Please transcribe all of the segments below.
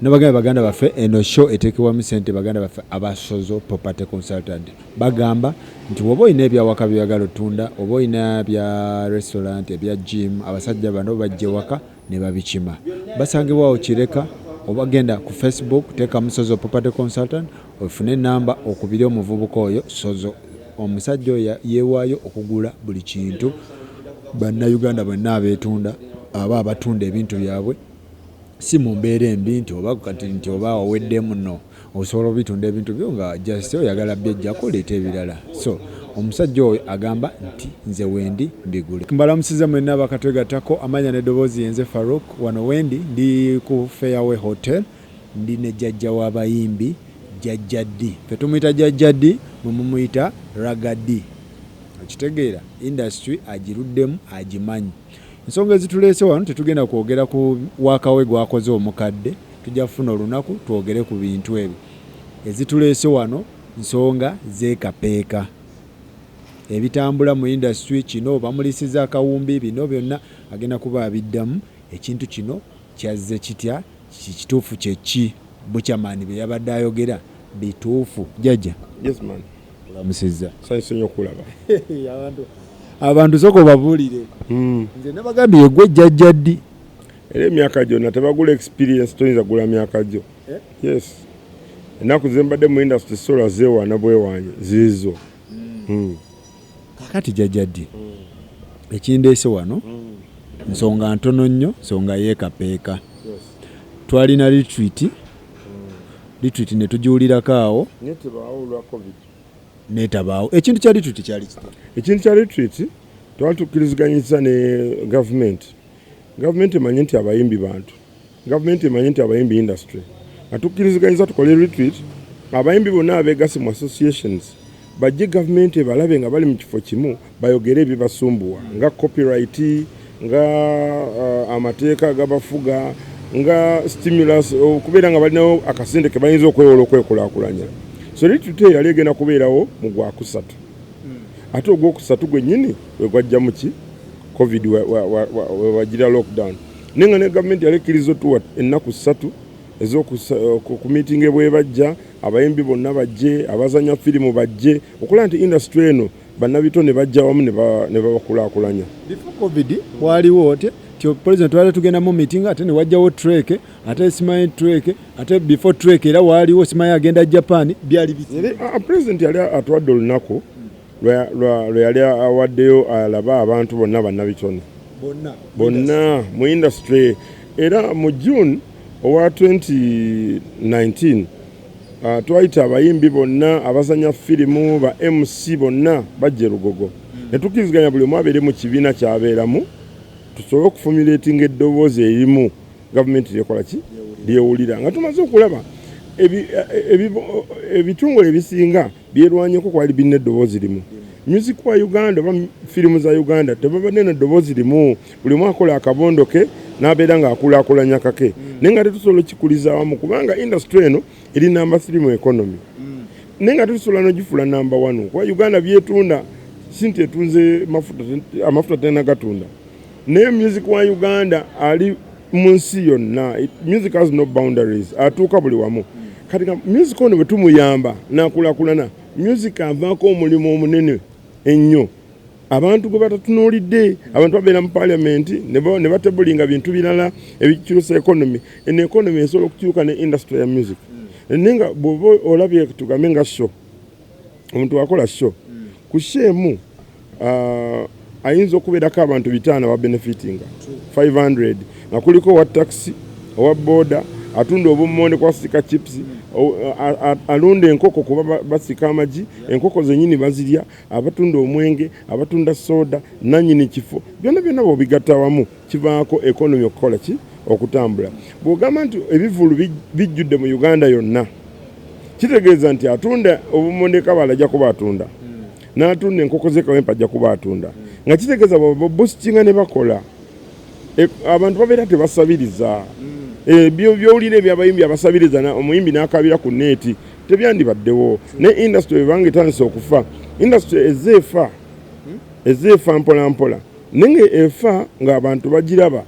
baganda baffe eno show eteekebwamu ssente baganda baffe abasozo property consultant bagamba nti oba olina ebyawaka byagala otunda oba olina bya restaurant ebya gym abasajja bano bajja waka ne babikima basangibwawo Kireka oba genda ku Facebook teekamu Sozo property consultant ofune namba okubiri omuvubuka oyo Sozo omusajja oyo yeewaayo okugula buli kintu bannayuganda bonna abeetunda aba abatunda ebintu byabwe si mu mbeera embi nti oba kati nti oba oweddemu nno osobola obitunda ebintu byo nga just oyagala byejjako leeta ebirala so omusajja oyo agamba nti nze wendi mbigule mbalamusiza mwenna bakatwegattako amanya n'eddoboozi yenze Farouk wano wendi ndi ku Fairway Hotel ndi ne jjajja w'abayimbi Jjajja D fe tumuyita Jjajja D mumuyita Ragadi okitegeera industry agiruddemu agimanyi ensonga ezituleese wano tetugenda kwogera ku wakawe gwakoze omukadde tujja kufuna olunaku twogere ku bintu ebyo ezituleese wano nsonga zeekapeeka ebitambula mu industry kino bamulisiza akawumbi bino byonna agenda kuba abiddamu ekintu kino kyazze kitya kituufu kyeki buchamani bye yabadde ayogera bituufu jjajja yes man olamusizza sanyusa nnyo okulaba abantu soko babuulire nze nabagambye yegwe Jjajja D era emyaka gyonna tebagula experience toyinza gula myaka gyo yes ennaku zembadde mu industry sola zeewaana bwewanye ziizo kakati Jjajja D ekindeese wano nsonga ntono nnyo nsonga yeekapeeka twalina retreat ne tugiwulirako awo netabaawo ekintu kya retreat kyali kiti ekintu kya retreat twatukiriziganyizza ne gavumenti emanyi nti abayimbi bantu gavumenti emanyi nti abayimbi industry atukkiriziganyiza tukole retreat abayimbi bonna abeegase mu associations bajje gavumenti balabe nga bali mu kifo kimu bayogere ebibasumbuwa nga copyright nga amateeka gabafuga nga stimulus okubeera nga balinawo akasente ke bayinza okwewola okwekulaakulanya so retreat yali egenda kubeerawo mu gwakusatu ate ogwokusatu gwennyini wegwajja mu ki covid wewagira lockdown nenga ne gavumenti yali ekkiriza otuwa ennaku 3 ku meeting bwebajja abayimbi bonna bajje abazanya firimu bajje okulaba nti industry eno bannabitone bajja wamu ne babakulaakulanya before covid waliwo ote tyo president wali tugenda mu meeting ate ne wajjawo trek ate simanyi trek ate before trek era waliwo simanyi agenda Japan byali bisi president yali atwadde olunaku lwe yali awaddeyo alaba abantu bonna bannabitone bonna mu industry era mu June owa 2019 twayita abayimbi bonna abazanya firimu ba MC bonna bajje Lugogo netukiriziganya buli omu abeere mu kibiina kyabeeramu tusobole okufumulatinga eddoboozi erimu gavumenti lyekola ki lyewulira nga tumaze okulaba ebitongole ebisinga byerwanyeko kwali birina eddoboozi limu music wa Uganda oba firimu za Uganda tebabadde n'eddoboozi limu buli omu akola akabondo ke n'abeera ng'akulaakulanya kake naye nga tetusobola okikuliza awamu kubanga industry eno eri namba 3 mu economy naye nga tetusobola n'ogifuula namba 1 kuba Uganda byetunda sinti etunze amafuta tena gatunda naye music wa Uganda ali mu nsi yonna music has no boundaries atuuka buli wamu kati music ono bwe tumuyamba n'akulaakulana music avaako omulimu omunene ennyo abantu gwe batatunuulidde abantu babeera mu parliament ne batebulinga bintu birala ebikyusa economy eno economy esobola okukyuka ne industry ya music naye nga bw'oba olabye tugambe nga show omuntu akola show ku shemu ayinza okubeerako abantu 5 aba benefitinga 500 nga kuliko owa taxi owa boda atunda obummonde kwasika chips alunda enkoko kuba basika amagi enkoko zenyini bazirya abatunda omwenge abatunda soda nanyini kifo byonna bobigatta wamu kivaako economy okukola ki okutambula bw'ogamba nti ebivulu bijjudde mu Uganda yonna kitegeeza nti atunda obummonde kabala ajja kuba atunda n'atunda enkoko z'ekawempe ajja kuba atunda nga kitegeeza boostinga ne bakola abantu babeera tebasabiriza byowulira ebyabayimbi abasabiriza omuyimbi n'akabira ku neeti tebyandibaddewo ne industry ebanga etandise okufa industry ezeefa mpolampola naye efa ng'abantu bagiraba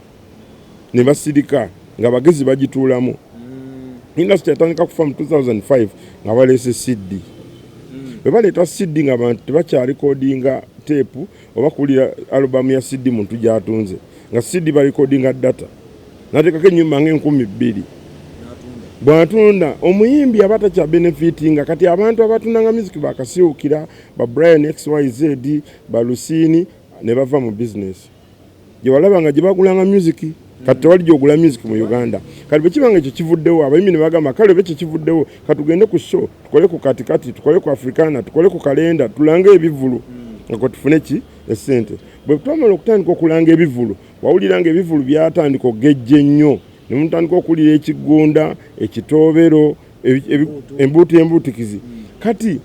ne basirika nga bagezi bagituulamu industry yatandika kufa mu 2005 nga baleese CD bwe baleeta CD nga abantu tebakyalikodinga teepu oba kuwulira alubamu ya CD muntu gy'atunze nga CD balikodinga data nateekako ennyumba nga2,000 bw'atunda omuyimbi aba takyabenefitinga kati abantu abatundanga music bakasiwukira ba Brian XYZ ba Lusini ne bava mu business gye walaba nga gye bagulanga music kati tewali gy'ogula music mu Uganda kati bwe kibanga ekyo kivuddewo abayimbi ne bagamba kale bwe ekyo kivuddewo katugende ku show tukole ku katikati tukole ku Africana tukole ku kalenda tulange ebivulu nga tufune ki essente bwe twamala okutandika okulanga ebivulu wawuliranga ebivulu byatandika ogejja ennyo ne mutandika okuwulira ekigunda ekitoobero embuutikizi kati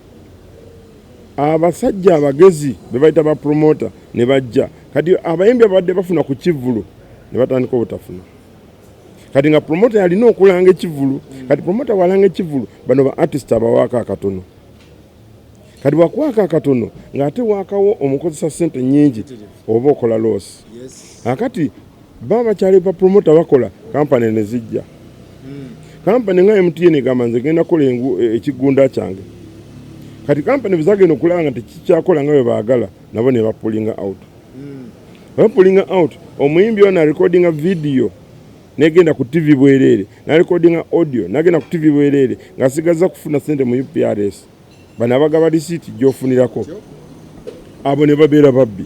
abasajja abagezi be bayita ba promota ne bajja kati abayimbi abadde bafuna ku kivulu ne batandika obutafuna kati nga promota yalina okulanga ekivulu kati promota walanga ekivulu bano ba artist abawaaka akatono kati wakwaka akatono ng'ate waakawo omukozesa ssente nnyingi oba okola loss akati baba bakyali ba promota bakola kampani ne zijja kampani nga MTN egamba nze genda kola ekigunda kyange kati kampani bizagenda okulanga tekikyakola nga bwe baagala nabo ne bapulinga out bapulinga out omuyimbi ona recordinga video negenda ku TV bwerere na recordinga audio nagenda ku TV bwerere ngasigaza kufuna sente mu UPRS bana bagaba receipt gyofunirako abo ne babeera babbi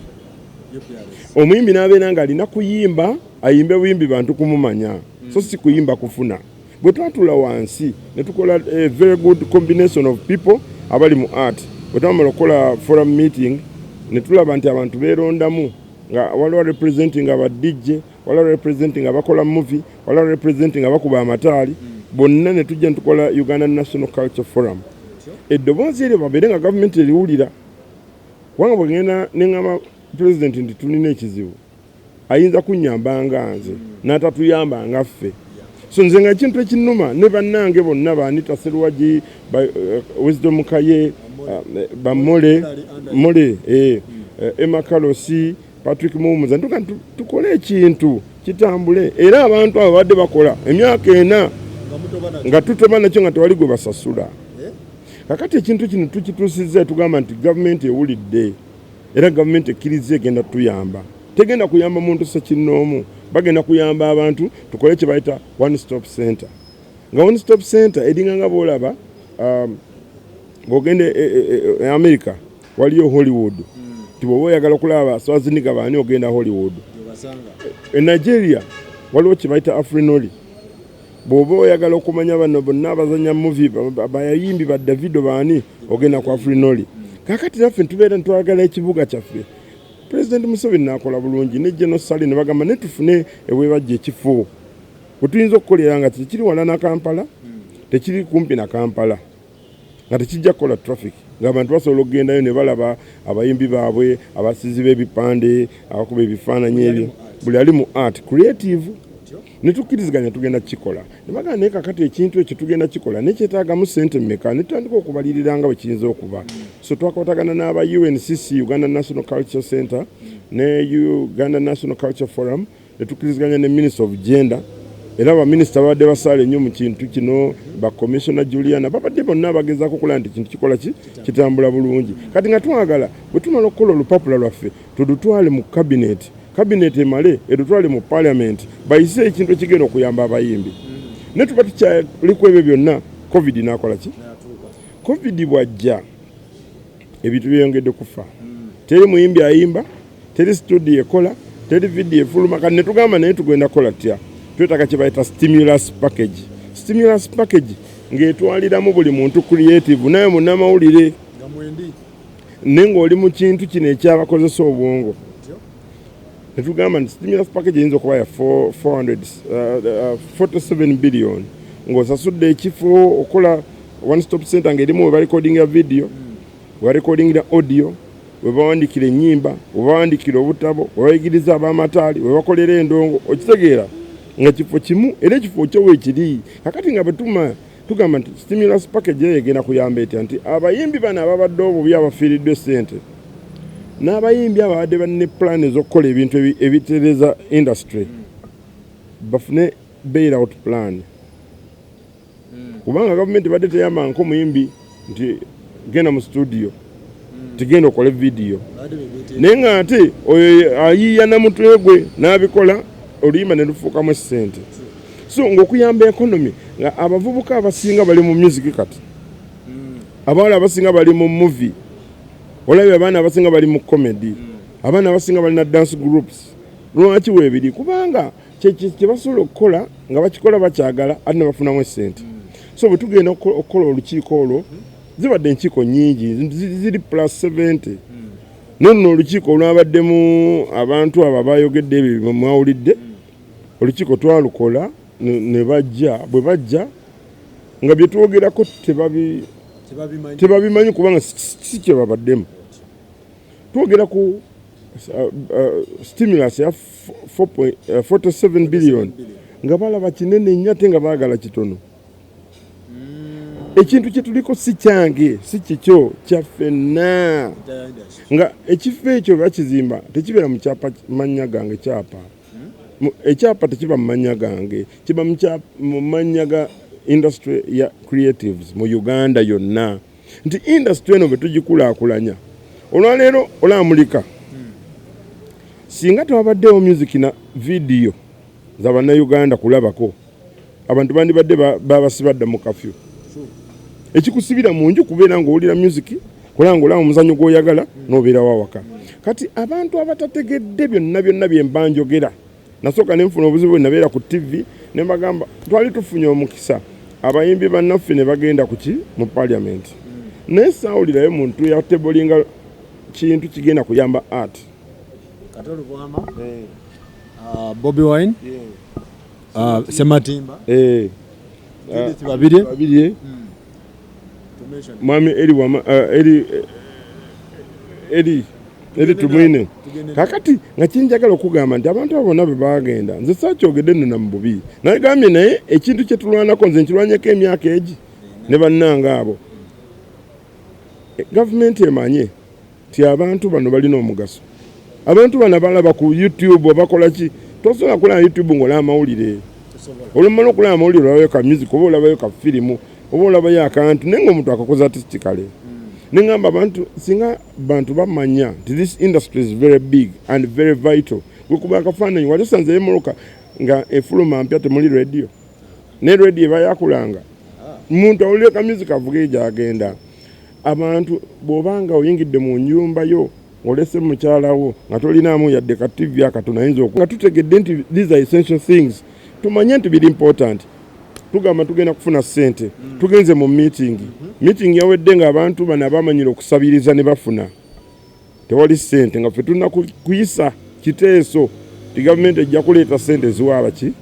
omuyimbi n'abeera nga alina kuyimba ayimbe buyimbi bantu kumumanya so si kuyimba kufuna bwe twatula wansi ne tukola a very good combination of people abali mu art bwe twamala okukola forum meeting ne tulaba nti abantu beerondamu nga waliwo representing aba DJ waliwo representing abakola movie waliwo representing abakuba amataali bonna ne tujja tukola Uganda National Culture Forum eddoboozi eryo babeere nga gavumenti eriwulira wanga bwegenda neŋŋamba president nti tulina ekizibu ayinza kunnyamba nga nze n'atatuyamba nga ffe so nze nga ekintu ekinnuma ne bannange bonna baanita Serwagi Wisdom Kaye bamole Emma Kalosi Patrick Mumuza ntuka tukole ekintu kitambule era abantu abo badde bakola emyaka ena nga tuteba nakyo nga tewali gwe basasula kakati ekintu kino tukituusizza tugamba nti gavumenti ewulidde era gavumenti ekkiriza egenda tuyamba tegenda kuyamba muntu sekinnoomu bagenda kuyamba abantu tukole kye bayita one stop center nga one stop center eringa nga boolaba ng'ogende America waliyo Hollywood tiboba oyagala okulaba Schwarzenegger baani ogenda Hollywood Nigeria waliwo kye bayita Afrinoli bw'oba oyagala okumanya bano bonna abazanya movie bayimbi ba Davido baani ogenda ku Afrinoli kakati naffe tubeera ntwagala ekibuga kyaffe President Museveni n'akola bulungi ne General Sali ne bagamba ne tufune ewebajja ekifo bwe tuyinza okukolera nga tekiri wala na Kampala tekiri kumpi na Kampala nga tekijja kukola traffic ng'abantu basobola okugendayo ne balaba abayimbi baabwe abasizi b'ebipande abakuba ebifaananyi ebyo buli ali mu art creative ne tukkiriziganya tugenda kikola ne bagamba naye kakati ekintu ekyo tugenda kikola nekyetaagamu ssente mmeka ne tutandika okubalirira nga bwe kiyinza okuba so twakwatagana n'aba UNCC Uganda National Culture Center ne Uganda National Culture Forum ne tukkiriziganya ne Minister of Gender era abaminisita babadde basaala ennyo mu kintu kino ba Commissioner Juliana babadde bonna bagezaako okulaba nti kintu kikola kitambula bulungi kati nga twagala bwe tumala okukola olupapula lwaffe tudutwale mu cabinet emale edutwale mu parliament bayise ekintu ekigenda okuyamba abayimbi ne tuba tukyaliko ebyo byonna covid n'akola ki covid bwajja ebintu byeyongedde kufa teri muyimbi ayimba teri studio ekola teri video efuluma kati ne tugamba naye tugenda kukola tya twetaka kye bayita stimulus package ng'etwaliramu buli muntu creative naye munnamawulire ne ng'oli mu kintu kino ekyabakozesa obwongo ne tugamba nti stimulus package eyinza okuba ya 47 billion ng'osasudde ekifo okola one stop center ng'erimu we barecordingira video we barecordingira audio we bawandikira ennyimba we bawandikira obutabo we bayigiriza ab'amataali we bakolera endongo okitegeera nga kifo kimu era ekifo kyo weekiri kakati nga bwe tugamba nti stimulus package eyo egenda kuyamba etya nti abayimbi bano ababadde obubi abafiiriddwe ssente n'abayimbi ababadde balina plan ez'okukola ebintu ebitereza industry bafune bailout plan kubanga gavumenti badde teyamba nko muyimbi nti genda mu studio tigenda okole vidiyo naye nga ate oyo ayiiya namutwe gwe n'abikola oluyimba ne lufuukamu essente so ng'okuyamba ekonomi nga abavubuka abasinga bali mu music kati abawala abasinga bali mu movie olabye abaana abasinga bali mu comedy abaana abasinga balina dance groups lwaki weebiri kubanga kye basobola okukola nga bakikola bakyagala ate ne bafunamu essente so bwe tugenda okukola olukiiko olwo zibadde enkiiko nnyingi ziri plus 70 nono olukiiko olwabaddemu abantu abo bayogedde ebyo mwawulidde olukiiko twalukola ne bajja bwe bajja nga bye twogerako tebabimanyi kubanga si kye babaddemu twogera ku stimulus ya 47 billion nga balaba kinene nnyo ate nga baagala kitono ekintu kye tuliko si kyange si kikyo kyaffenna nga ekifo ekyo bakizimba tekibeera mu kyapa mannya gange kyapa ekyapa tekiba mu mannya gange kiba mu mannya ga industry ya creatives mu Uganda yonna nti industry eno bwe tugikulaakulanya olwaleero olamulika singa tewabaddewo music na video za bannayuganda kulabako abantu bandibadde babasibadda mu kafyu ekikusibira mu nju kubeera ng'owulira music kulanga olaba omuzannyo gw'oyagala n'obeera wawaka kati abantu abatategedde byonna bye mbanjogera nasooka ne nfuna obuzibu bwe nabeera ku TV ne mbagamba twali tufunye omukisa abayimbi bannaffe ne bagenda mu parliament naye saawulirayo muntu yatebolinga kintu kigenda kuyamba art Bobi Wine Sematimba babiri mwami eri tumwine kakati nga kinjagala okugamba nti abantu abo bonna bwe bagenda nze saakyogedde nno namububi nagambye naye ekintu kye tulwanako nze nkirwanyeko emyaka egi ne bannanga abo gavumenti emanye ti abantu bano balina omugaso abantu bano balaba ku YouTube bakola ki tosobola kulaba YouTube ng'olaba amawulire olumala okulaba amawulire olabayo ka music oba olabayo ka firimu oba olabayo akantu naye ng'omuntu akakoze artistically nengamba abantu singa bantu bamanya nti this industry is very big and very vital gwekuba akafaananyi wali osanze emoloka nga efuluma mpya temuli radio ne radio eba yakulanga muntu awulire ka music avuge gyagenda abantu bw'obanga oyingidde mu nyumba yo olese mukyalawo nga tolinaamu yadde ka TV akatono ayinza nga tutegedde nti these are essential things tumanye nti biri important tugamba tugenda kufuna ssente tugenze mu meeting yawedde nga abantu bano abamanyira okusabiriza ne bafuna tewali ssente nga ffe tulina kuyisa kiteeso ti gavumenti ejja kuleeta ssente ziwaaba ki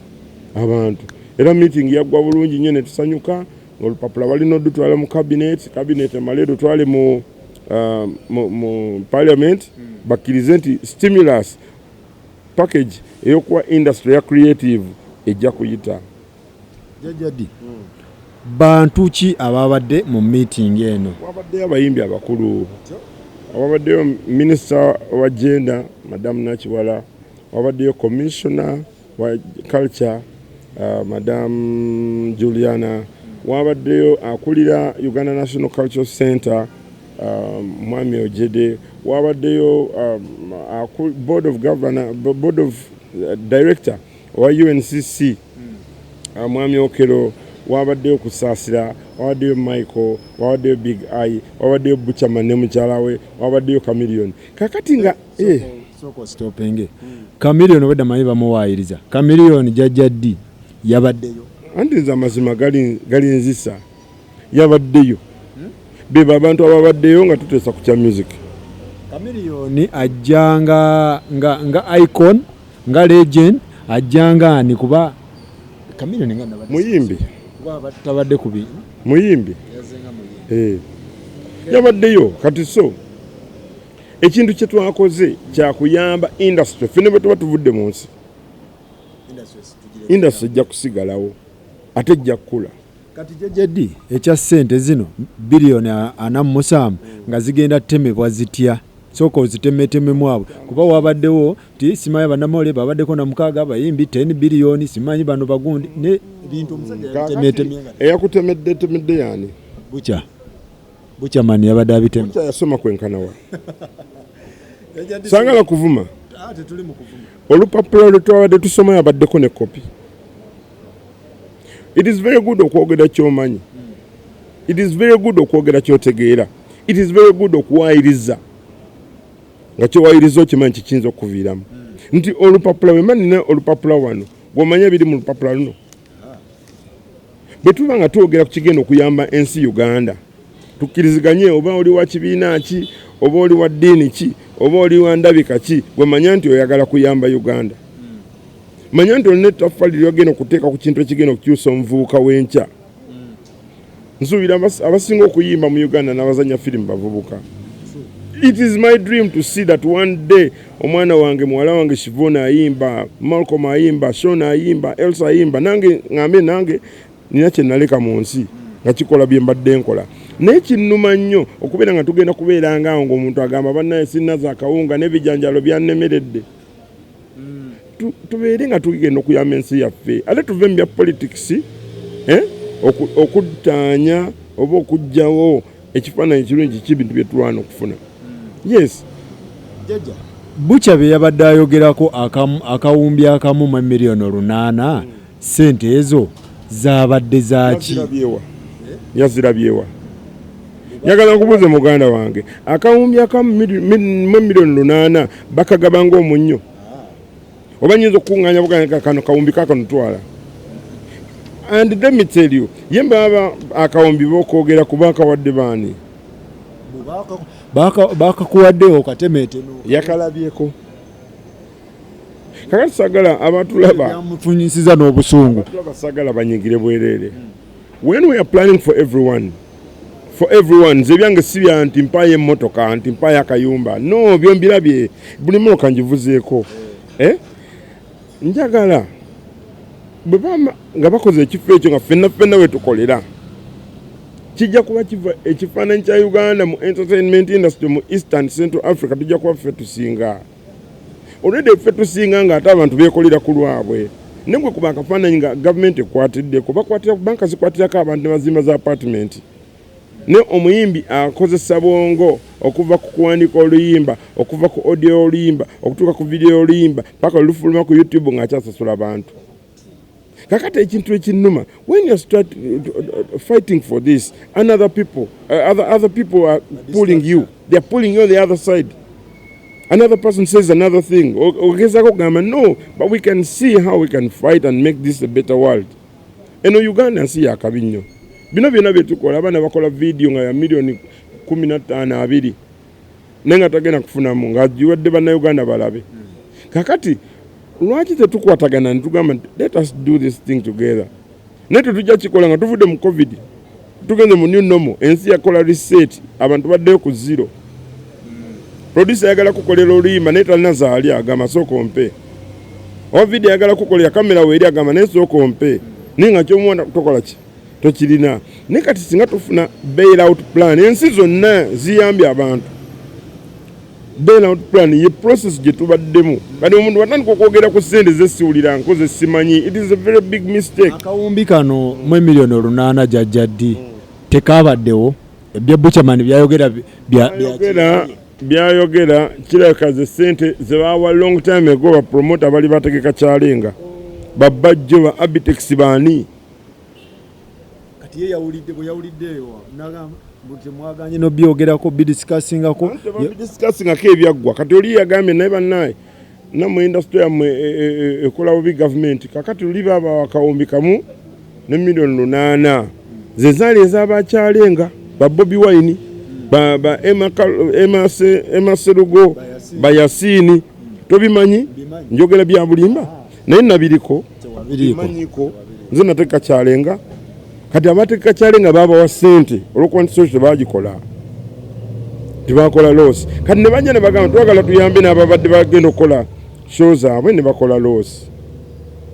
abantu era meeting yaggwa bulungi nnyo ne tusanyuka ng'olupapula balina odutwala mu cabinet emale dutwale mu parliament bakkirize nti stimulus package eyokuwa industry ya creative ejja kuyita jajadi bantu ki ababadde mu meeting eno wabaddeyo abayimbi abakulu wabaddeyo minister wa gender madam Nakiwala wabaddeyo commissioner wa culture madam Juliana wabaddeyo akulira Uganda National Cultural Center mwami Ojede wabaddeyo board of director wa UNCC mwami Okero wabaddeyo Kusaasira wabaddeyo Michael wabaddeyo Big Eye wabaddeyo Buchaman ne mukyalawe wabaddeyo Chameleon kakati nga soko stopenge Chameleon obedda mayi bamuwaayiriza Chameleon jajjaddi yabaddeyo anti nze amazima gali nzisa yabaddeyo beba abantu ababaddeyo nga tuteesa ku kya music Chameleon ajjanga nga icon nga legend ajjanga ani kuba Chameleon nga nabadde muyimbi kuba tabadde kubi muyimbi yabaddeyo kati so ekintu kye twakoze kya kuyamba industry fene bwe tuba tuvudde mu nsi industry ejja kusigalawo ate ejja kukula kati jajjaddi ekya ssente zino biliyoni 47 nga zigenda temebwa zitya sooka ozitemetememu abo kuba wabaddewo ti simanyi bannamawulire babaddeko na 6 abayimbi 10 biliyoni simanyi bano bagundi ne bintu omusajja eyakutemedde yani bucha mani yabadde abitema yasoma kwenkanawa sangala kuvuma olupapula lwetwabadde tusoma yabaddeko ne kopi. It is very good okwogera kyomanyi. It is very good okwogera kyotegeera. It is very good okuwayiriza nga kyowayiriza okimanyi kiyinza okuviiramu nti olupapula wemanine olupapula wano gwomanya biri mu lupapula luno bwe tuba nga twogera ku kigenda okuyamba ensi Uganda tukkiriziganye oba oli wa kibiina ki oba oli wa ddiini ki oba oli wa ndabika ki gwemanya nti oyagala kuyamba Uganda manya nti olina ettaffaali lyogenda okuteeka ku kintu ekigenda okukyusa omuvubuka w'enkya nsuubira abasinga okuyimba mu Uganda n'abazanya firimu bavubuka. It is my dream to see that one day omwana wange muwala wange Shivona ayimba, Malcolm ayimba, Shona ayimba, Elsa ayimba, nange ngambe nange nina kye naleka mu nsi nga kikola bye mbadde nkola. Naye kinnuma nnyo okubeera nga tugenda kubeera ngaawo ng'omuntu agamba bannaye sinnaza akawunga n'ebijanjalo byannemeredde. Tubeere nga tugenda okuyamba ensi yaffe ate tuve mu bya politics okuttaanya oba okuggyawo ekifaananyi kirungi kibintu bye tulwana okufuna. Yes. Jaja. Bucha bye yabadde ayogerako akawumbi akamu mu miliyoni 8 sente ezo zaabadde zaaki? Yazirabyewa. Njagala kubuuza muganda wange akawumbi akamu mu miliyoni 8 bakagabanga omunnyo. Oba nyinza okuŋŋaanya buganda kano kawumbi kakano twala. And let me tell you, yemba aba akawumbi bokwogera kubaka wadde baani. Baka kuwaddewo katemeete yakalabyeko kakati sagala abatulaba yamufunyisiza n'obusungu sagala banyigire bwerere. When we are planning for everyone nze byange si bya nti mpaye emmotoka nti mpaye akayumba no byombirabye buli motoka ngivuzeeko njagala bwe bamba nga bakoze ekifo ekyo nga ffenna we tukolera kijja kuba kiva ekifaananyi kya Uganda mu entertainment industry mu Eastern Central Africa tujja kuba ffe tusinga. Already ffe tusinga ng'ate abantu beekolera ku lwabwe. Ne bwe kuba akafaananyi nga gavumenti ekwatiddeko bakwatira banka zikwatirako abantu ne bazimba za apartment. Ne omuyimbi akozesa bwongo okuva ku kuwandiika oluyimba okuva ku audio oluyimba okutuuka ku video oluyimba paka olufuluma ku YouTube ng'akyasasula abantu. Kakati ekintu ekinnuma when you start fighting for this and other people are pulling you, they are pulling you on the other side. Another person says another thing ogezako kugamba no but we can see how we can fight and make this a better world. Eno Uganda nsi yakabi nnyo bino byonna bye tukola abaana bakola video nga ya miliyoni 15-20 nenga tagenda kufunamu nga agiwadde bannayuganda balabe. Kakati lwaki tetukwatagana nitugamba let us do this thing together. Naye tetujja kikola nga tuvudde mu COVID tugenze mu new normal ensi yakola reset abantu baddeyo ku zero. Producer yagala kukolera oluyimba naye talina zaali agamba sooka ompe. Owa video yagala kukolera kamera weeri agamba naye sooka ompe. Naye nga ky'omuwanda tokola ki tokirina. Naye kati singa tufuna bail out plan ensi zonna ziyambye abantu. Bail out plan ye process gye tubaddemu kati omuntu watandika okwogera ku ssente zesiwulira nkoze simanyi. It is a very big mistake. Akawumbi kano mu miliyoni 8 jajjaddi tekabaddewo ebya Buchaman byayogera kirabika ze ssente ze baawa long time ago ba promoter bali bategeka kyalenga babajjo ba Abitex baani kati ye yawulidde bwe yawuliddeyo nagamba mwaganye no byogerako bidiscussingako bidiscussingako ebyaggwa kati oli yagambye naye bannaye namu industry yamwe ekola bubi government kakati oli baba wakawumbi kamu ne miliyoni 8 ze zaali ez'abakyalenga ba Bobi Wine ba Emma Serugo ba Yasini tobimanyi njogera bya bulimba naye nabiriko bimanyiko nze nateka kyalenga kati abateka kyalenga baba wa ssente olwokuba nti social bagikola tibakola loss kati ne bajja ne bagamba twagala tuyambe n'ababadde bagenda okukola show zaabwe ne bakola loss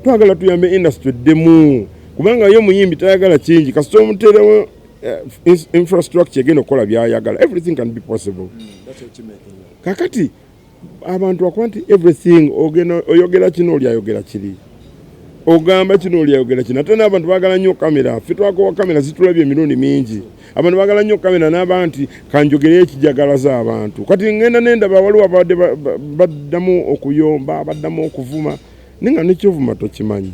twagala tuyambe industry demu kubanga yo muyimbi tayagala kingi kasita omuterewo infrastructure egenda okukola byayagala everything can be possible. That's what you make. kakati abantu bakuba nti everything oyogera kino oli ayogera kiri ogamba kino oli ayogera kino ate n'abantu baagala nnyo kamera ffe twakowa kamera zitulabye emirundi mingi abantu baagala nnyo kamera n'aba nti kanjogere ekijagalaza abantu kati ngenda nendaba waliwo abadde baddamu okuyomba baddamu okuvuma ninga nekyovuma tokimanyi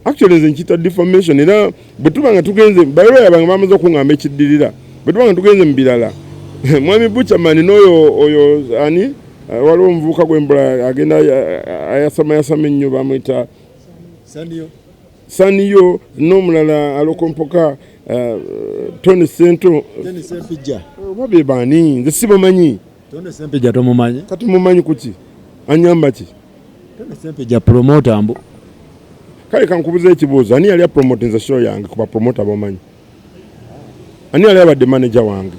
actually nze nkita defamation era bwe tuba nga tugenze bayiroya bange bamaze okuŋŋamba ekiddirira bwe tuba nga tugenze mu birala mwami Buchaman n'oyo ani waliwo omuvubuka gw'embula agenda yasama ennyo bamuyita Saniyo n'omulala alokompoka Tony Sento oba be baani nze sibamanyi Tony Sempija tomumanyi kati mumanyi kuki anyamba ki Tony Sempija promoter mbu kale kankubuza ekibuuzo ani yali apromotinze show yange kuba promoter bomanyi ani yali abadde manager wange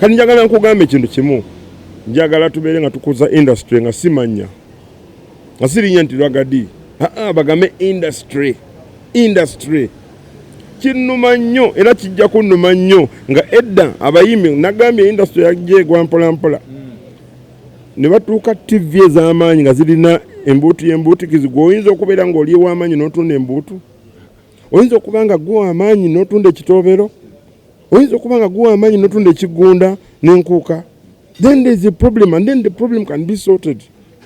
kati njagala nkugamba ekintu kimu njagala tubeere nga tukuza industry nga simanya nga sirinya nti Lwagadi bagambe industry kinnuma nnyo era kijja kunnuma nnyo nga edda abayimbi nagambye industry yajja egwa mpolampola ne batuuka TV ez'amaanyi nga zirina embuutikizi gwe oyinza okubeera ng'oli ew'amaanyi n'otunda embuutu oyinza okuba nga gwe w'amaanyi n'otunda ekitoobero oyinza okuba nga gwe w'amaanyi n'otunda ekigunda n'enkuuka then there is a problem and then the problem can be sorted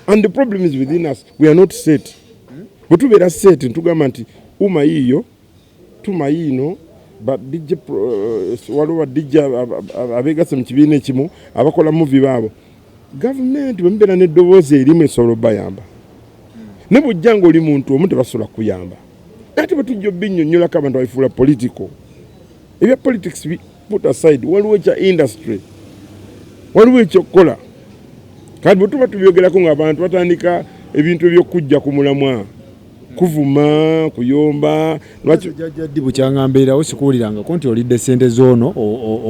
and the problem is within us we are not set bwe tubeera set ntugamba nti uma yiyo tuma yiino badijja waliwo badijja abeegase mu kibiina ekimu abakola muvi baabo gavumenti bwe mubeera n'eddoboozi erimu esobola obbayamba ne bw'ojja ng'oli muntu omu tebasobola kuyamba ate bwe tujja obinnyonnyolako abantu babifuula political ebya politics put aside waliwo ekya industry waliwo ekyokukola kati bwe tuba tubyogerako ng'abantu batandika ebintu ebyokujja ku mulamwa kuvuma kuyomba lwaki jajjaddi bukyangambeerawo sikuwulirangako nti olidde ssente zoono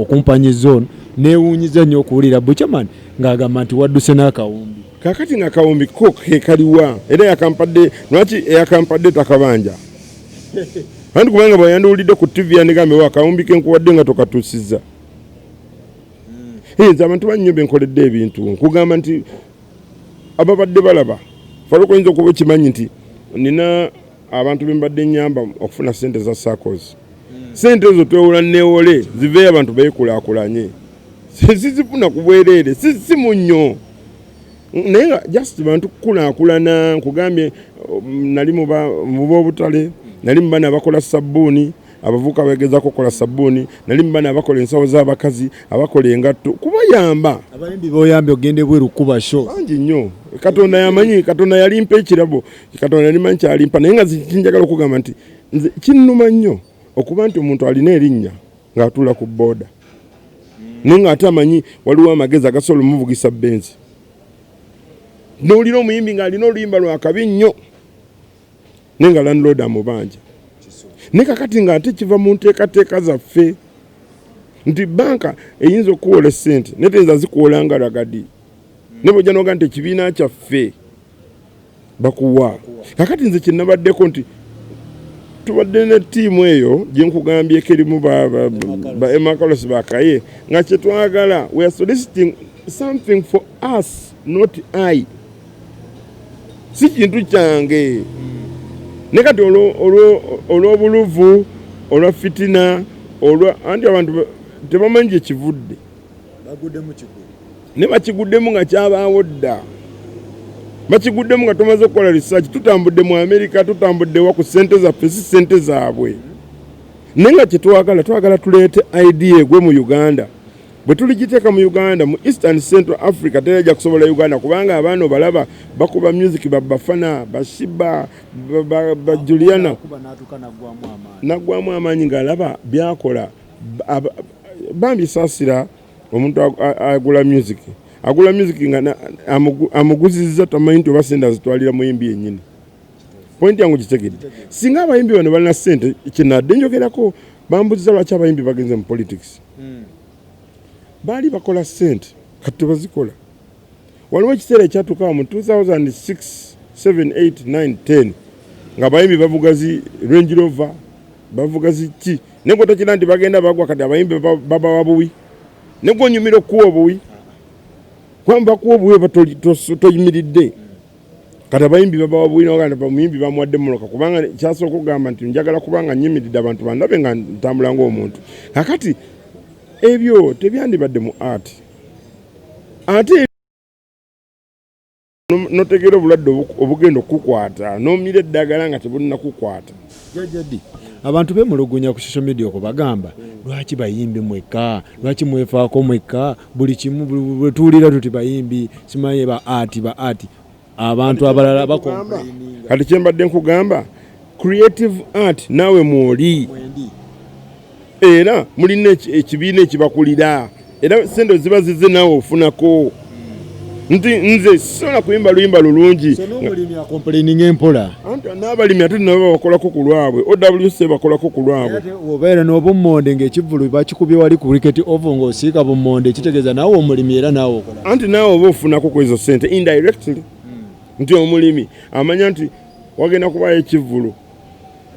okumpanyi zoono neewuunyiza nnyo okuwulira Buchaman ng'agamba nti wadduse n'akawumbi kakati ng'akawumbi ko kekaliwa era yakampadde lwaki eyakampadde takabanja kandi kubanga bwe yandiwulidde ku TV yandigambe akawumbi kenkuwadde nga tokatuusizza nze abantu bannyo benkoledde ebintu nkugamba nti ababadde balaba faloko oyinza okuba okimanyi nti nina abantu bembadde nyamba okufuna sente za SACCOs sente ezo twewula neewole ziveeyo abantu beekulaakulanye sizifuna ku bwereere si munnyo naye nga just bantu kukulaakulana nkugambye nali mu b'obutale nali mu bana abakola sabbuuni abavuka bagezako okukola sabbuuni nali mu bana abakola ensawo z'abakazi abakola engatto kubayamba abayimbi boyambye ogende bweru kuba show bangi nnyo Katonda yamanyi Katonda yalimpa ekirabo Katonda yalimanyi kyalimpa naye nga kinjagala okugamba nti nze kinnuma nnyo okuba nti omuntu alina erinnya ng'atuula ku booda naye ng'ate amanyi waliwo amagezi agasobola omuvugisa benzi n'olina omuyimbi ng'alina oluyimba lwakabi nnyo naye nga landlord amubanja ne kakati ng'ate kiva mu nteekateeka zaffe nti banka eyinza okuwola essente naye teyinza zikuwola nga Lwagadi ne bw'ojja n'oga nti ekibiina kyaffe bakuwa kakati nze kye nabaddeko nti tubadde ne ttiimu eyo gye nkugambyeko erimu ba Emakalos bakaye nga kye twagala we are soliciting something for us not I si kintu kyange ne kati olw'obuluvu olwa fitina anti abantu tebamanyi gye kivudde ne bakiguddemu nga kyabaawo dda bakiguddemu nga tumaze okukola research tutambudde mu Amerika tutambudde wa ku ssente zaffe si ssente zaabwe naye nga twagala tuleete idea egwe mu Uganda bwe tuligiteeka mu Uganda mu Eastern Central Africa terajja kusobola Uganda kubanga abaana obalaba bakuba music babafana bashiba ba Juliana nagwamu amaanyi ng'alaba byakola bambi saasira omuntu agula music nga amuguzizza tamanyi nti oba sente azitwalira muyimbi yennyini pointi yangu kitegedde singa abayimbi bano balina sente kinadde njogerako bambuziza lwaki abayimbi bagenze mu politics baali bakola sente kati tebazikola waliwo ekiseera ekyatuukawo mu 2006 7 8 9 10 nga abayimbi bavuga zi Range Rover bavuga zi ki negwe tokira nti bagenda bagwa kati abayimbi baba wabuwi negwe onyumira okuwa obuwi kwamba kuwa buwe toyimiridde kati abayimbi babawa bwina oganda bamuyimbi bamuwadde muloka kubanga kyasooka okugamba nti njagala kubanga nyimiridde abantu bandabe nga ntambula ng'omuntu kakati ebyo tebyandibadde mu art ate notegeera obulwadde obugenda okukukwata n'omira eddagala nga tebulina kukwata jajjaddi abantu bemulugunya ku social media okubagamba lwaki bayimbi mweka lwaki mwefaako mweka buli kimu bwetuwulira tuti bayimbi simanyi ba art abantu abalala bakomplaininga kati kyembadde nkugamba creative art naawe mwoli era mulina ekibiina ekibakulira era sente ziba zize naawe ofunako nti nze sisobola kuyimba luyimba lulungi n'omulimi akomplaininga empola n'abalimi ate nabo bakolako ku lwabwe OWC bakolako ku lwabwe obeera n'obummonde ng'ekivvulu bakikubye wali ku cricket ovu ng'osiika bummonde kitegeeza naawe omulimi era naawe okola anti naawe oba ofunako ku ezo sente indirectly nti omulimi amanya nti wagenda kubayo ekivvulu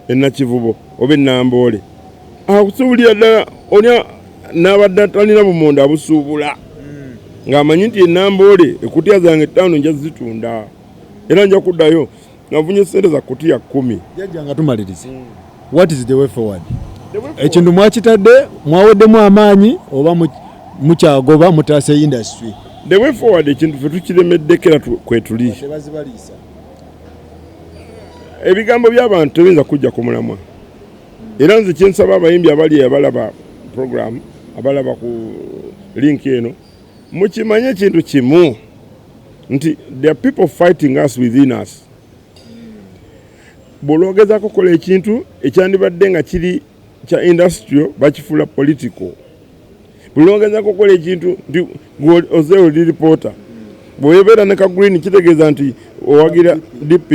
ennakivubo oba ennamboole akusuubulira ddala olya n'abadde talina bumonde abusuubula ng'amanyi nti ennamboole ekutiya zange 5 nja zitunda era nja kuddayo navunye sente za kutiya 10 jajja nga tumaliriza what is the way forward ekintu mwakitadde mwaweddemu amaanyi oba mukyagoba mutaase industry the way forward ekintu ffe tukiremeddekera kwetuli ebigambo by'abantu tebiyinza kujja ku mulamwa era nze kyensaba abayimbi abali abalaba program abalaba ku link eno mukimanye ekintu kimu nti there are people fighting us within us bw'olwogezaako kola ekintu ekyandibadde nga kiri kya industrial bakifuula political bw'olwogezaako kola ekintu nti oze oli reporter bw'oyebeera ne ka green kitegeeza nti owagira DP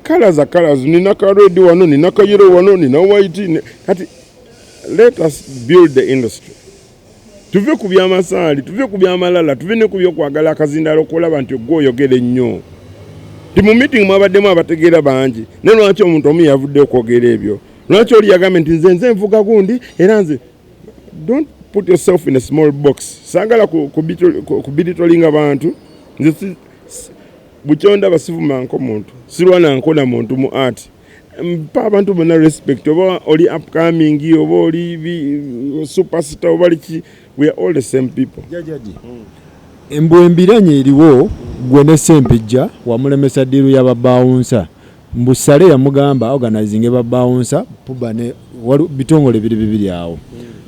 colors nina ka red wano nina ka yellow wano nina white kati let us build the industry tuve ku byamasaali tuve ku byamalala tuve ne ku byokwagala akazindaalo okulaba nti ogwoyogera ennyo ti mu meeting mwabaddemu abategeera bangi ne lwaki omuntu omu yavudde okwogera ebyo lwaki oli yagambe nti nze nvuga gundi era nze don't put yourself in a small box saagala kubiritolinga bantu nze bukyonda basivuma nkomuntu sirwana nkona muntu mu art mpa abantu bonna respect oba oli upcoming oba oli superstar oba liki we are all the same people jajaji embwembiranye eriwo gwe ne Sempijja wamulemesa diru ya babawunsa mbusale yamugamba organizing babawunsa puba ne bitongole bibiri awo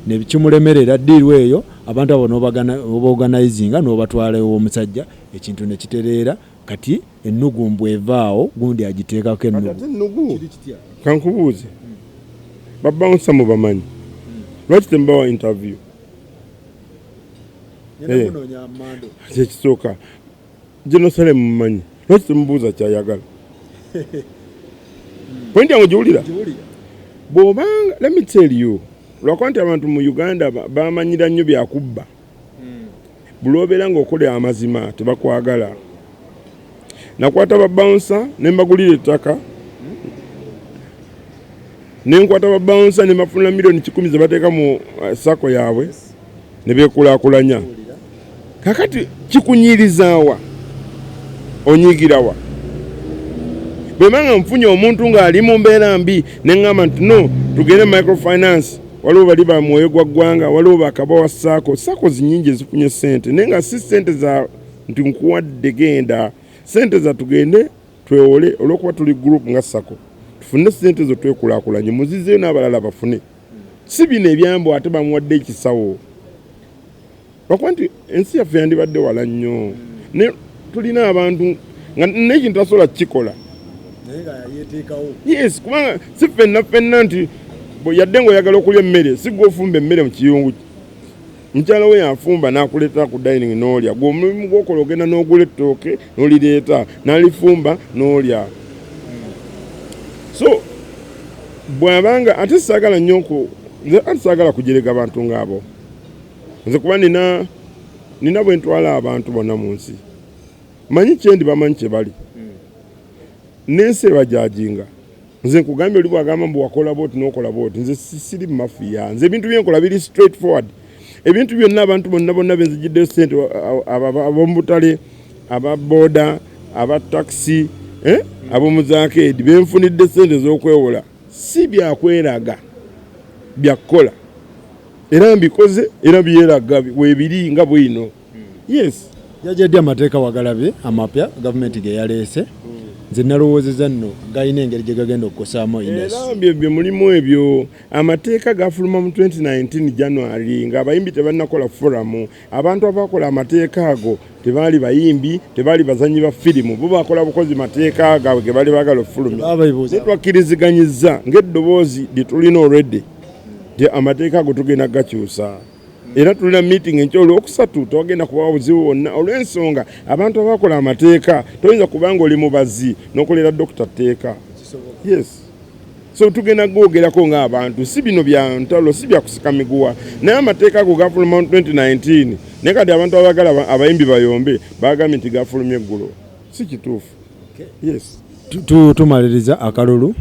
ne bikimulemerera diru eyo abantu abo organizinga n'obatwala omusajja ekintu ne kitereera kati ennugu mbwevaawo gundi agiteekako ennugu kankubuuze babawunsa mu bamanyi lwaki tembawa interview kyekisooka genosale mumanyi lwaki temubuuza kyayagala pointi yange giwulira bw'obanga let me tell you lwakuba nti abantu mu Uganda bamanyira nnyo byakubba buloobeera ng'okola amazima tebakwagala nakwata babawunsa ne mbagulira ettaka ne nkwata babawunsa ne bafuna milioni 10 ze bateeka mu sako yaabwe ne beekulaakulanya kakati kikunyirizaawa onyigirawa bwemanga nfunye omuntu ng'ali mu mbeera mbi ne ŋŋamba nti no tugende microfinance waliwo bali ba mwoyo gwa ggwanga waliwo bakabawa sako zinyingi ezifunye sente naye nga si sente za nti nkuwadde genda sente za tugende twewole olw'okuba tuli group nga sako tufune sente zo twekulaakulanye muzizeyo n'abalala bafune si bino ebyambo ate bamuwadde ekisawo lwakuba nti ensi yaffe yandibadde wala nnyo ne tulina abantu nga n'ekintu tasobola kukikola yes kubanga si ffenna nti yadde ng'oyagala okulya emmere si gw'ofumba emmere mu kiyungu mukyala we yafumba n'akuleeta ku dining n'olya gw'omulimu gw'okola ogenda n'ogula ettooke n'olireeta n'alifumba n'olya so bw'abanga ate saagala nnyo nze ate saagala kujerega abantu ng'abo nze kuba nina bwe ntwala abantu bonna mu nsi manyi kyendi bamanyi kye bali n'ensi ebajajinga nze nkugambye oli bwagamba mbu wakola booti n'okola booti nze siri mafiya nze ebintu byenkola biri straight forward ebintu byonna abantu bonna benzijidde ssente ab'omubutale ababooda abataxi ab'omuzakeedi benfunidde ssente z'okwewola si byakweraga byakukola era mbikoze era byeraga weebiri nga bwino. Yes, Jajjaddi amateeka wagalabye amapya gavumenti ge yaleese nze nalowoozezza nno galina engeri gye gagenda okukosaamu era bye mulimu ebyo amateeka gafuluma mu 2019 January ng'abayimbi tebannakola foramu. Abantu abakola amateeka ago tebaali bayimbi tebaali bazanyi ba firimu bo bakola bukozi mateeka gaabwe ge bali baagala okufulumya. Twakkiriziganyizza ng'eddoboozi lye tulina already nti amateeka ago tugenda gakyusa era tulina meeting enkya olwokusatu twagenda kubawa buzibu bwonna olw'ensonga abantu abakola amateeka toyinza kubanga oli mubazi n'okolera dokita tteeka. Yes, so tugenda googerako ng'abantu si bino bya ntalo si bya kusika miguwa naye amateeka ago gafuluma mu 2019 naye kati abantu abagala abayimbi bayombe bagambye nti gafulumye eggulo si kituufu. Yes, tumaliriza akalulu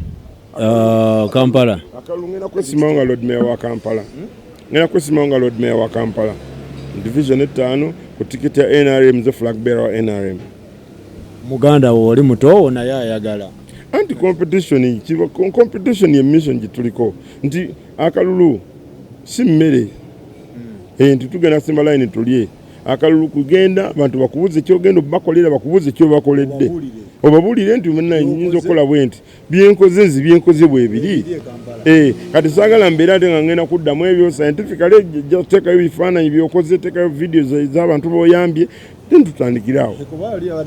Kampala. Akalulu ngenda kwesimawo nga Lord Mayor wa Kampala. Ngenda kwesimawo nga Lord Mayor wa Kampala division 5 ku tikiti ya NRM ze flag bearer wa NRM. Muganda wo oli muto naye ayagala anti competition ye mission gituliko nti akalulu si mmere nti tugenda simba line tulye akalulu kugenda abantu bakubuze kyogenda bakolera bakubuze kyo bakoledde obabulire nti mwenna nyinza okukola bwenti byenkoze bwebiri kati saagala mbeera ate nga ngenda kuddamu ebyo scientifically teekayo ebifaananyi byokoze teekayo video z'abantu boyambye tutandikirawo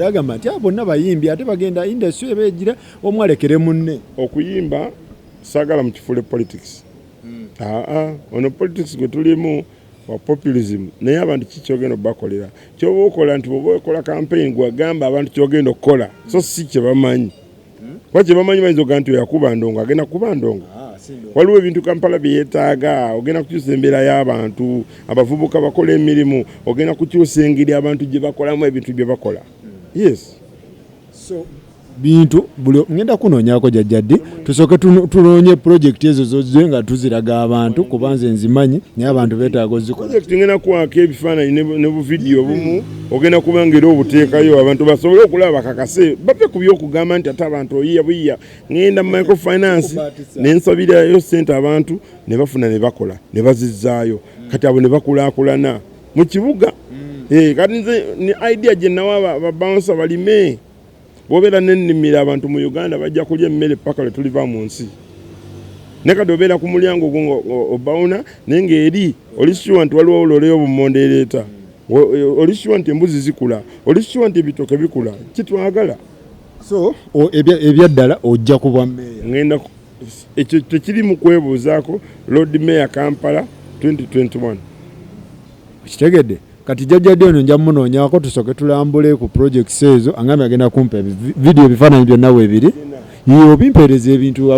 agamba nti bonna bayimbi ate bagenda industry ebeegira omwalekere munne okuyimba saagala mu kifule politics ono politics gwe tulimu wa populism naye abantu kikyogenda bakolera kyoba okola nti bwoba okola campaign gwagamba abantu kyogenda okukola so si kyebamanyi kuba kyebamanyi bayinza ogaa nti oyakuba ndongo agenda kuba ndongo. Waliwo ebintu Kampala byetaaga ogenda kukyusa embeera y'abantu abavubuka bakola emirimu ogenda kukyusa engeri abantu gye bakolamu ebintu bye bakola. Yes, so bintu buli ngenda kunoonyako Jajjaddi tusooke tunoonye project ezo zozze nga tuziraga abantu kubanze nzimanyi naye abantu beetaaga ozikola. Project ngenda kuwaako ebifaananyi ne buvidiyo bumu ogenda kubanga era obuteekayo abantu basobole okulaba bakakase bave ku byokugamba nti ate abantu oyiya buyiya. Ngenda mu microfinance nensabirayo ssente abantu ne bafuna ne bakola ne bazizzaayo kati abo ne bakulaakulana mu kibuga. Kati nze ni idea gye nawa babouncer balime wobeera n'ennimiro abantu mu Uganda bajja kulya emmere paka lwe tuliva mu nsi. Ne kati obeera ku mulyango gwo obawuna naye ng'eri olishuwa nti waliwo ololeyo obumonde ereeta olishuwa nti embuzi zikula olishuwa nti ebitoke bikula kitwagala. So ebyaddala ojja kuba meeya ngenda ekyo tekiri mu kwebuuzaako Lord Mayor Kampala 2021 kitegedde. Kati Jajjaddi ono nja munoonyako tusooke tulambule ku projects ezo angambye agenda kumpa video ebifaananyi byonna weebiri obimpeereza ebintu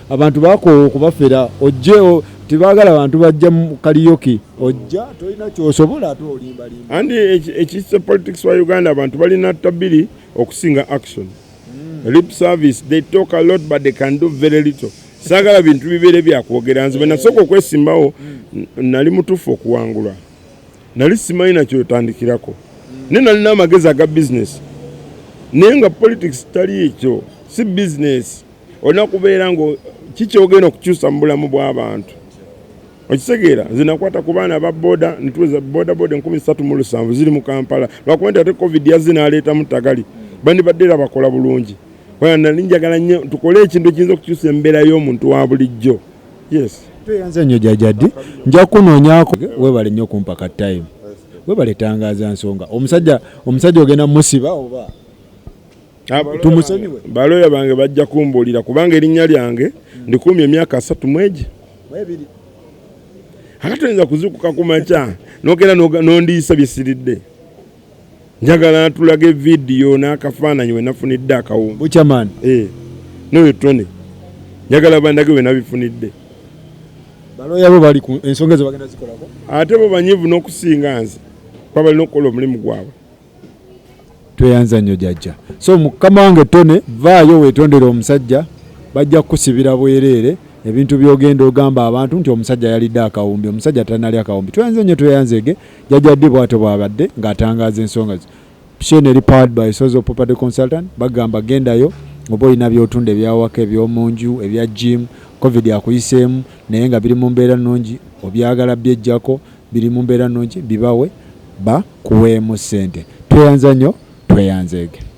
abantu baakoowa okubafera ojje tebaagala abantu bajja mu kaliyoki ojja tolina kyosobola ate olimbalimba andi ekisa politics wa Uganda abantu balina tabiri okusinga action. Lip service they talk a lot but they can do very little. Saagala bintu bibeere byakwogera nze bwe nasooka okwesimbawo nali mutuufu okuwangulwa nali simanyi nakyo otandikirako naye nalina amagezi aga business naye nga politics tali ekyo si business olina kubeera nga kikyogenda okukyusa mu bulamu bw'abantu okitegeera. Nze nakwata ku baana aba boda nituweza boda 37,000 ziri mu Kampala lwakuba nti ate covid yazze n'aleetamu tagali bandibadde era bakola bulungi nali njagala nnyo tukole ekintu ekiyinza okukyusa embeera y'omuntu wa bulijjo. Yes, tweyanze nnyo Jajjaddi nja kunoonyako weebale nnyo kumpa ka time weebale tangaaza nsonga omusajja ogenda musiba oba tumusonyiwe. Balooya bange bajja kumbuulira kubanga erinnya lyange ndikumye emyaka 3 mwegi akatoyinza kuzukuka ku makya n'ogenda n'ondiisa byesiridde. Njagala ntulage vidiyo n'akafaananyi we nafunidde akawumbu buchaman n'oyo Tony njagala bandage we nabifunidde. Balooya bo bali ku ensonga ze bagenda zikolako ate bo banyivu n'okusinga nze kuba balina okukola omulimu gwabwe. Tweyanza nnyo Jajja. So mukama wange Tony vaayo weetondera omusajja bajja kukusibira bwereere ebintu byogenda ogamba abantu nti omusajja yalidde akawumbi, omusajja tanali akawumbi. Tweyanze nnyo tweyanzege jajjadde bw'atyo bw'abadde ng'atangaaza ensonga ze. Shene eri powered by Sozo Property Consultant bagamba gendayo oba olina by'otunda ebyawaka eby'omunju ebya gym covid akuyiseemu naye nga biri mu mbeera nnungi obyagala byejjako biri mu mbeera nnungi bibawe bakuweemu ssente. Tweyanza nnyo tweyanzeege.